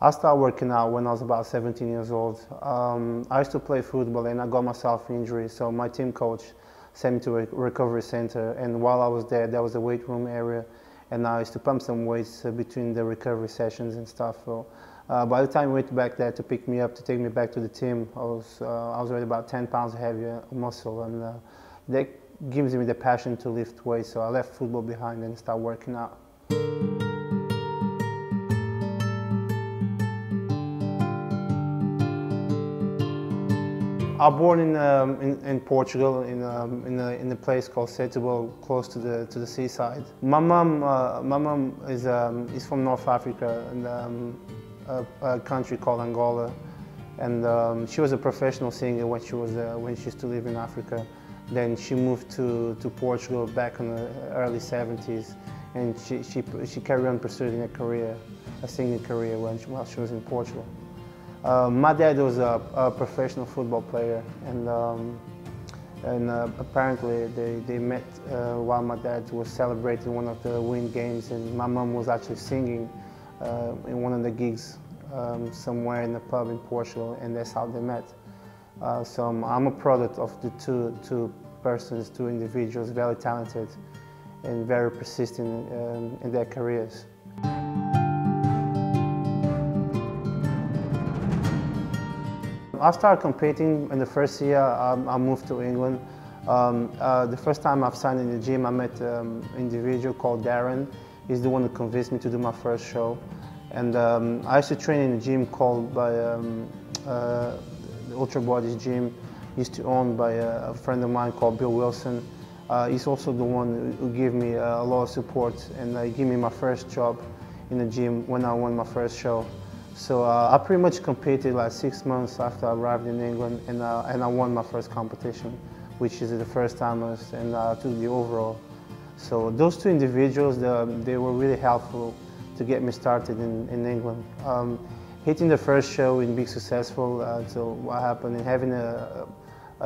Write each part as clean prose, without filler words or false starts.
I started working out when I was about 17 years old. I used to play football and I got myself injury, so my team coach sent me to a recovery center, and while I was there was a weight room area, and I used to pump some weights between the recovery sessions and stuff. So, by the time we went back there to pick me up, to take me back to the team, I was already about 10 pounds heavier muscle, and that gives me the passion to lift weights, so I left football behind and started working out. I was born in Portugal, in a place called Setúbal, close to the seaside. My mom is from North Africa, and a country called Angola, and she was a professional singer when she used to live in Africa. Then she moved to Portugal back in the early 70s, and she carried on pursuing a singing career while she was in Portugal. My dad was a professional football player, and apparently they met while my dad was celebrating one of the win games, and my mom was actually singing in one of the gigs somewhere in a pub in Portugal, and that's how they met. So I'm a product of the two individuals, very talented and very persistent in their careers. I started competing in the first year. I moved to England. The first time I've signed in the gym, I met an individual called Darren. He's the one who convinced me to do my first show. And I used to train in a gym called by the Ultra Bodies gym, used to own by a friend of mine called Bill Wilson. He's also the one who gave me a lot of support, and he gave me my first job in the gym when I won my first show. So I pretty much competed like 6 months after I arrived in England, and I won my first competition, which is the first timers, and I took the overall. So those two individuals, they were really helpful to get me started in England. Hitting the first show and being successful, so what happened, and having a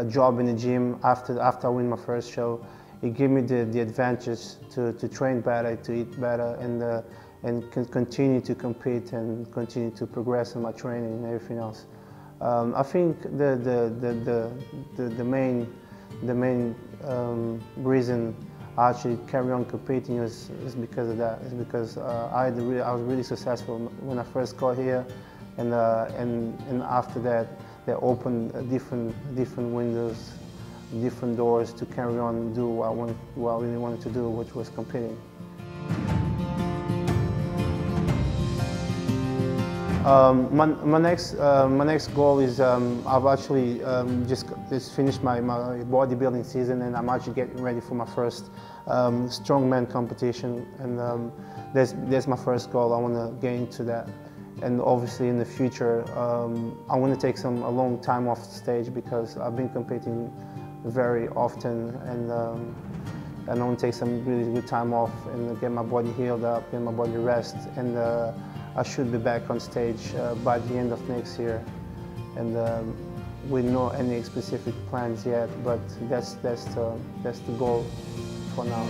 job in the gym after I win my first show, it gave me the advantage to train better, to eat better, and continue to compete and continue to progress in my training and everything else. I think the main reason I actually carry on competing is because of that. It's because I was really successful when I first got here, and after that, they opened different windows, different doors to carry on and do what I really wanted to do, which was competing. My next goal is I've actually just finished my bodybuilding season, and I'm actually getting ready for my first strongman competition, and that's my first goal. I want to get into that, and obviously in the future I want to take a long time off the stage, because I've been competing very often, and I want to take some really good time off and get my body healed up, get my body rest, and I should be back on stage by the end of next year, and we don't know any specific plans yet, but that's the goal for now.